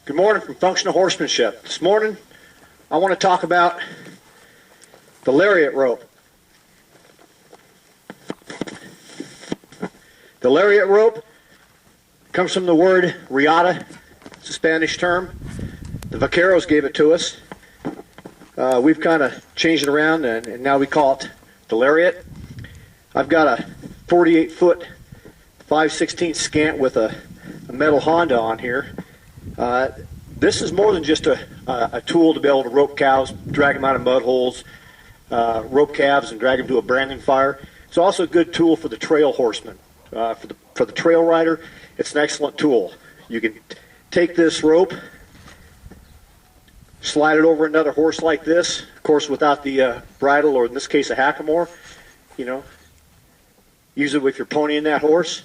Good morning from Functional Horsemanship. This morning I want to talk about the Lariat rope. The Lariat rope comes from the word riata. It's a Spanish term. The vaqueros gave it to us. We've kind of changed it around and now we call it the Lariat. I've got a 48-foot 5/16 scant with a metal Honda on here. This is more than just a tool to be able to rope cows, drag them out of mud holes, rope calves, and drag them to a branding fire. It's also a good tool for the trail horseman. For the trail rider, it's an excellent tool. You can take this rope, slide it over another horse like this, of course without the bridle, or in this case a hackamore. You know, use it with your pony and that horse.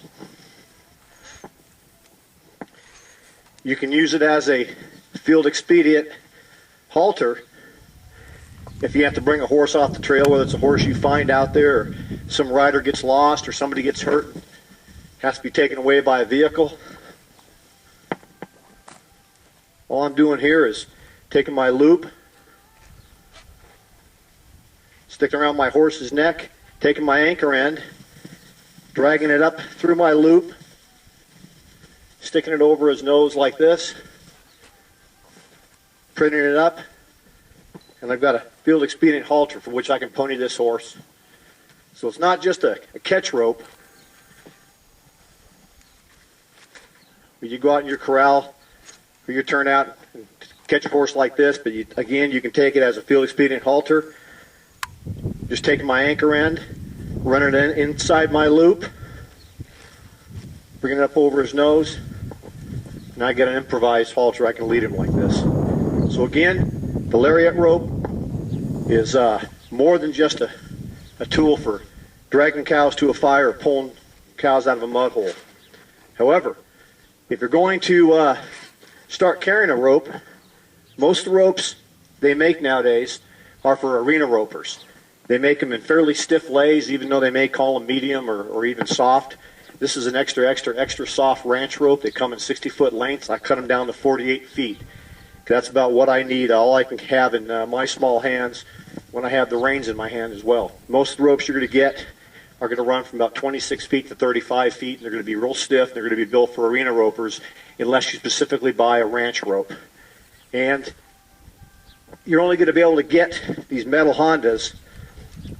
You can use it as a field expedient halter if you have to bring a horse off the trail, whether it's a horse you find out there, or some rider gets lost, or somebody gets hurt, has to be taken away by a vehicle. All I'm doing here is taking my loop, sticking around my horse's neck, taking my anchor end, dragging it up through my loop, sticking it over his nose like this, printing it up, and I've got a field expedient halter for which I can pony this horse. So it's not just a catch rope. You go out in your corral or your turnout and catch a horse like this, but again, you can take it as a field expedient halter. Just taking my anchor end, running it inside my loop, bringing it up over his nose, and I get an improvised halter. I can lead him like this. So again, the Lariat rope is more than just a tool for dragging cows to a fire or pulling cows out of a mud hole. However, if you're going to start carrying a rope, most of the ropes they make nowadays are for arena ropers. They make them in fairly stiff lays, even though they may call them medium or even soft. This is an extra soft ranch rope. They come in 60-foot lengths. I cut them down to 48 feet. That's about what I need, all I can have in my small hands when I have the reins in my hand as well. Most of the ropes you're going to get are going to run from about 26 feet to 35 feet. And they're going to be real stiff. They're going to be built for arena ropers unless you specifically buy a ranch rope. And you're only going to be able to get these metal Hondas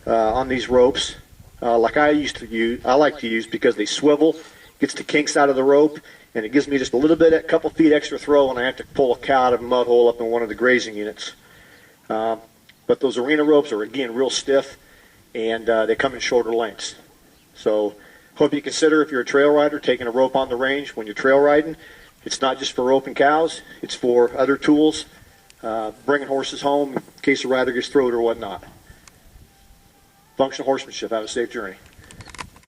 on these ropes like I like to use because they swivel, gets the kinks out of the rope, and it gives me just a couple feet extra throw when I have to pull a cow out of a mud hole up in one of the grazing units. But those arena ropes are, again, real stiff, and they come in shorter lengths. So hope you consider, if you're a trail rider, taking a rope on the range when you're trail riding. It's not just for roping cows. It's for other tools, bringing horses home in case a rider gets thrown or whatnot. Functional horsemanship. Have a safe journey.